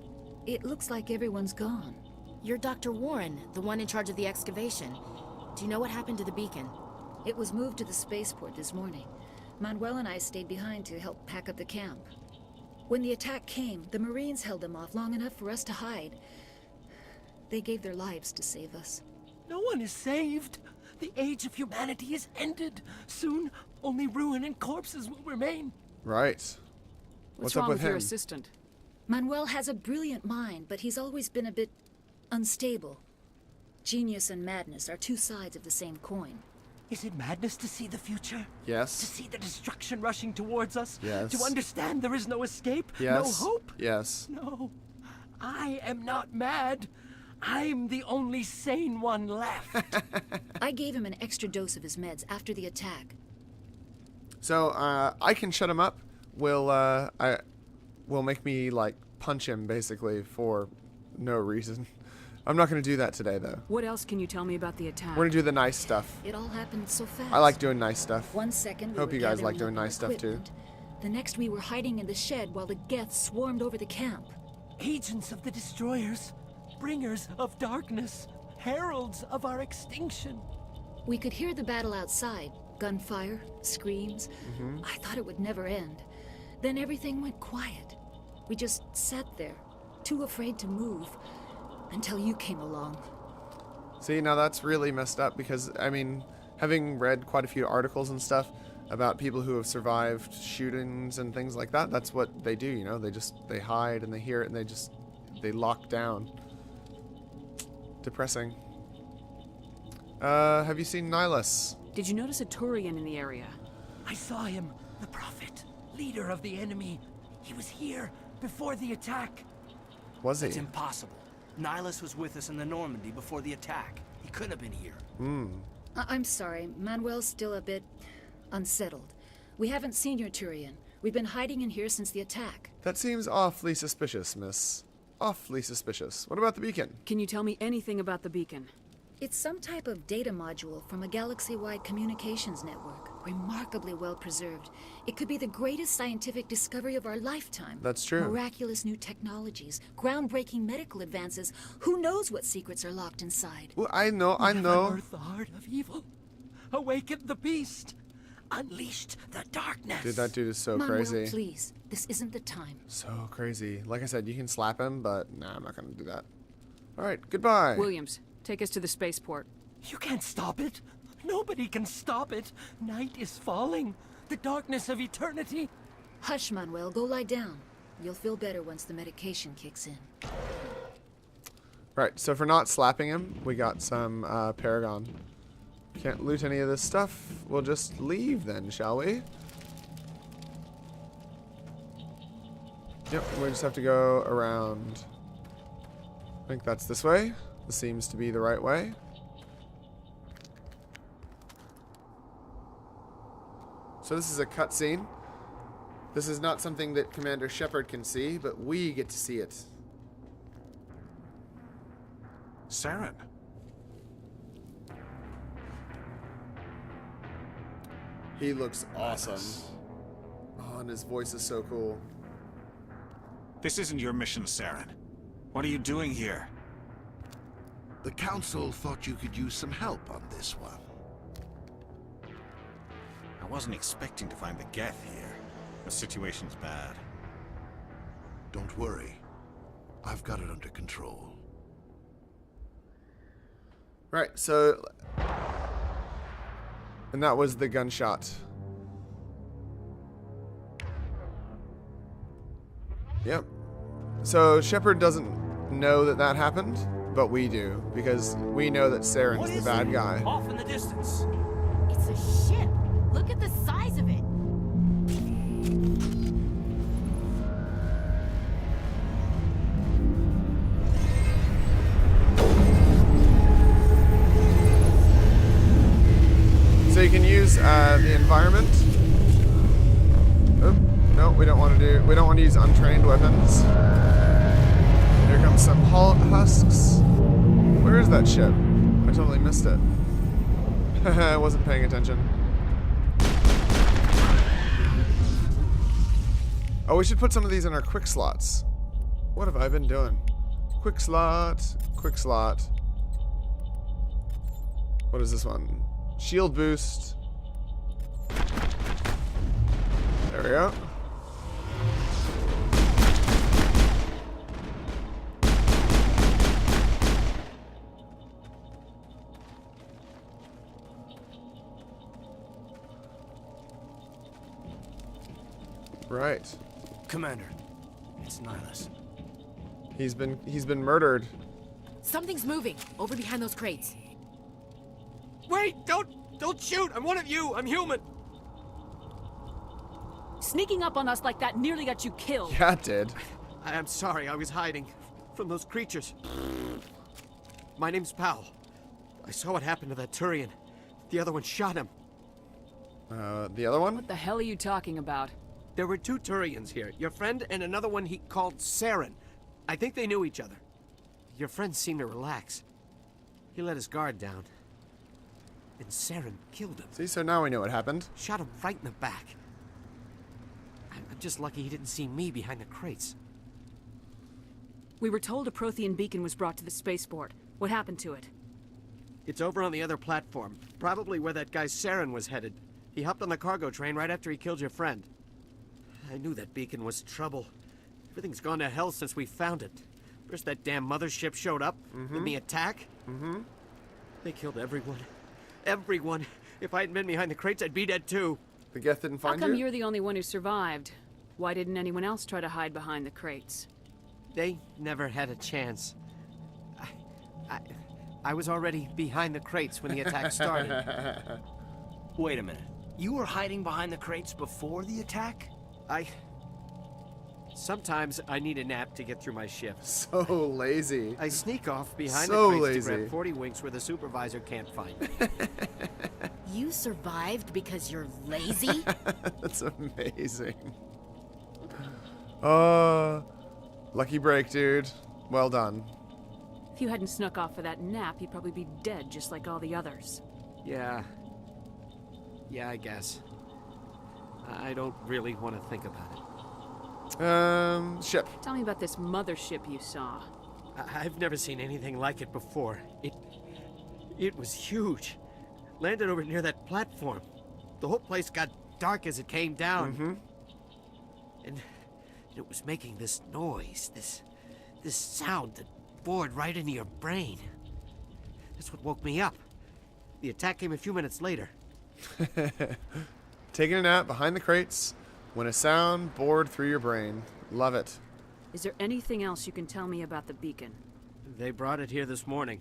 It looks like everyone's gone. You're Dr. Warren, the one in charge of the excavation. Do you know what happened to the beacon? It was moved to the spaceport this morning. Manuel and I stayed behind to help pack up the camp. When the attack came, the Marines held them off long enough for us to hide. They gave their lives to save us. No one is saved. The age of humanity is ended. Soon, only ruin and corpses will remain. Right. What's up wrong with with your him? assistant? Manuel has a brilliant mind, but he's always been a bit unstable. Genius and madness are two sides of the same coin. Is it madness to see the future? Yes. To see the destruction rushing towards us? Yes. To understand there is no escape? Yes. No hope? Yes. No. I am not mad. I'm the only sane one left. I gave him an extra dose of his meds after the attack. So, I can shut him up. Will make me, like, punch him, basically, for no reason. I'm not going to do that today, though. What else can you tell me about the attack? We're going to do the nice stuff. It all happened so fast. I like doing nice stuff. 1 second we Hope were you guys like gathering doing up our nice stuff, too. equipment. The next we were hiding in the shed while the Geth swarmed over the camp. Agents of the destroyers, bringers of darkness, heralds of our extinction. We could hear the battle outside. Gunfire, screams. I thought it would never end. Then everything went quiet. We just sat there, too afraid to move, until you came along. See, now that's really messed up because, I mean, having read quite a few articles and stuff about people who have survived shootings and things like that, that's what they do, you know? They hide and they hear it and they lock down. Depressing. Have you seen Nihilus? Did you notice a Turian in the area? I saw him, the prophet, leader of the enemy. He was here before the attack. Was he? It's impossible. Nihilus was with us in the Normandy before the attack. He couldn't have been here. I'm sorry. Manuel's still a bit unsettled. We haven't seen your Turian. We've been hiding in here since the attack. That seems awfully suspicious, miss. Awfully suspicious. What about the beacon? Can you tell me anything about the beacon? It's some type of data module from a galaxy-wide communications network. Remarkably well preserved. It could be the greatest scientific discovery of our lifetime. That's true. Miraculous new technologies, groundbreaking medical advances. Who knows what secrets are locked inside? Well, I know. Unearthed the heart of evil. Awakened the beast. Unleashed the darkness. Dude, that dude is so Manuel, crazy. Please. This isn't the time. So crazy. Like I said, you can slap him, but nah, I'm not gonna do that. All right, goodbye. Williams, take us to the spaceport. You can't stop it. Nobody can stop it. Night is falling. The darkness of eternity. Hush, Manuel. Go lie down. You'll feel better once the medication kicks in. Right, so for not slapping him, we got some Paragon. Can't loot any of this stuff. We'll just leave then, shall we? Yep, we just have to go around. I think that's this way. This seems to be the right way. So this is a cutscene. This is not something that Commander Shepard can see, but we get to see it. Saren. He looks awesome. Oh, and his voice is so cool. This isn't your mission, Saren. What are you doing here? The Council thought you could use some help on this one. I wasn't expecting to find the Geth here. The situation's bad. Don't worry. I've got it under control. Right, so... And that was the gunshot. Yep. So Shepard doesn't know that that happened, but we do, because we know that Saren's the bad guy. Off in the distance. It's a ship. Look at the size of it. So you can use the environment. Oh, no, we don't want to use untrained weapons. Here comes some husks. Where is that ship? I totally missed it. I wasn't paying attention. Oh, we should put some of these in our quick slots. What have I been doing? Quick slot, quick slot. What is this one? Shield boost. There we go. Right. Commander, it's Nihilus. He's been murdered. Something's moving over behind those crates. Wait! Don't shoot! I'm one of you! I'm human! Sneaking up on us like that nearly got you killed. Yeah, it did. I'm sorry, I was hiding from those creatures. My name's Powell. I saw what happened to that Turian. The other one shot him. The other one? What the hell are you talking about? There were two Turians here. Your friend and another one he called Saren. I think they knew each other. Your friend seemed to relax. He let his guard down. And Saren killed him. See, so now we know what happened. Shot him right in the back. I'm just lucky he didn't see me behind the crates. We were told a Prothean beacon was brought to the spaceport. What happened to it? It's over on the other platform. Probably where that guy Saren was headed. He hopped on the cargo train right after he killed your friend. I knew that beacon was trouble. Everything's gone to hell since we found it. First that damn mothership showed up, then the attack. They killed everyone. Everyone. If I hadn't been behind the crates, I'd be dead too. The Geth didn't find How come you're the only one who survived? Why didn't anyone else try to hide behind the crates? They never had a chance. I was already behind the crates when the attack started. Wait a minute. You were hiding behind the crates before the attack? Sometimes I need a nap to get through my shift. So lazy. I sneak off behind So the crates lazy. to grab 40 winks where the supervisor can't find me. You survived because you're lazy? That's amazing. Lucky break, dude. Well done. If you hadn't snuck off for that nap, you'd probably be dead just like all the others. Yeah, I guess. I don't really want to think about it. Ship. Tell me about this mothership you saw. I've never seen anything like it before. It was huge. Landed over near that platform. The whole place got dark as it came down. And it was making this noise, this sound that bored right into your brain. That's what woke me up. The attack came a few minutes later. Taking a nap behind the crates when a sound bored through your brain. Love it. Is there anything else you can tell me about the beacon? They brought it here this morning.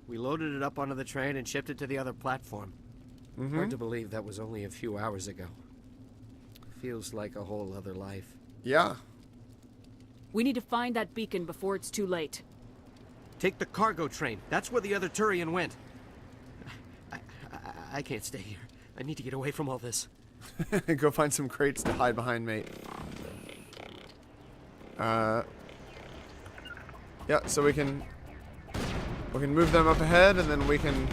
We loaded it up onto the train and shipped it to the other platform. Hard to believe that was only a few hours ago. Feels like a whole other life. Yeah. We need to find that beacon before it's too late. Take the cargo train. That's where the other Turian went. I can't stay here. I need to get away from all this. Go find some crates to hide behind, mate. Yeah, so we can move them up ahead, and then we can.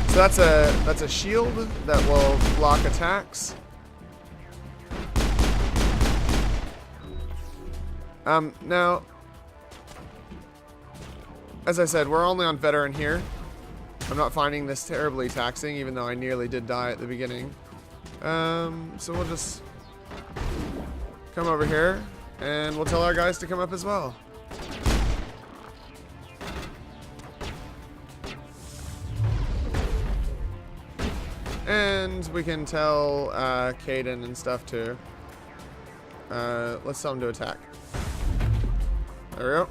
So that's a shield that will block attacks. Now, as I said, we're only on veteran here. I'm not finding this terribly taxing, even though I nearly did die at the beginning. So we'll just come over here, and we'll tell our guys to come up as well. And we can tell Caden and stuff too. Let's tell him to attack. There we go.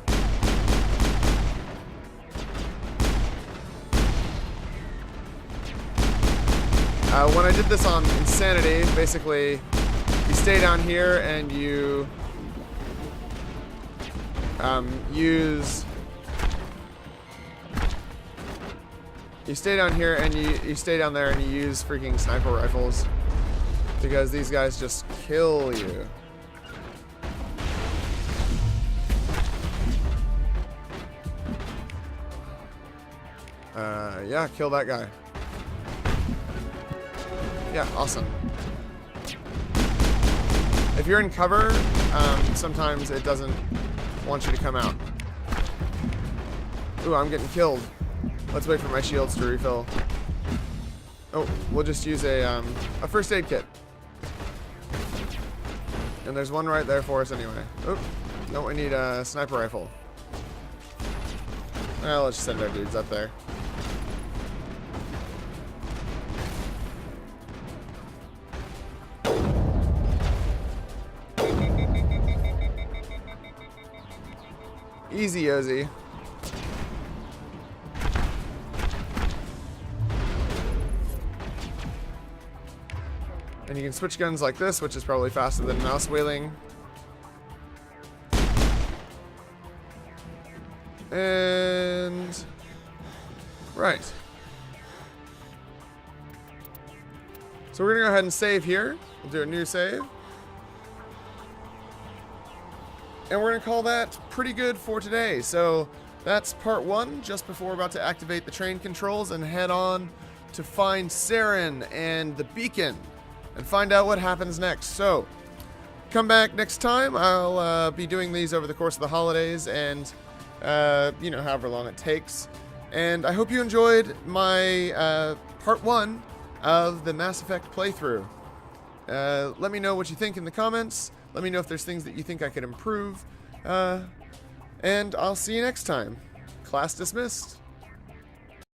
When I did this on Insanity, basically, you stay down here and you You stay down here and you stay down there and you use freaking sniper rifles because these guys just kill you. Yeah, kill that guy. Yeah, awesome. If you're in cover, sometimes it doesn't want you to come out. Ooh, I'm getting killed. Let's wait for my shields to refill. Oh, we'll just use a first aid kit. And there's one right there for us anyway. Oh, no, we need a sniper rifle. Well, let's just send our dudes up there. Easy, Ozzy. And you can switch guns like this, which is probably faster than mouse wheeling. And... right. So we're going to go ahead and save here. We'll do a new save. And we're going to call that pretty good for today. So that's part 1, just before we're about to activate the train controls and head on to find Saren and the beacon and find out what happens next. So come back next time. I'll be doing these over the course of the holidays and, you know, however long it takes. And I hope you enjoyed my part 1 of the Mass Effect playthrough. Let me know what you think in the comments. Let me know if there's things that you think I could improve. And I'll see you next time. Class dismissed.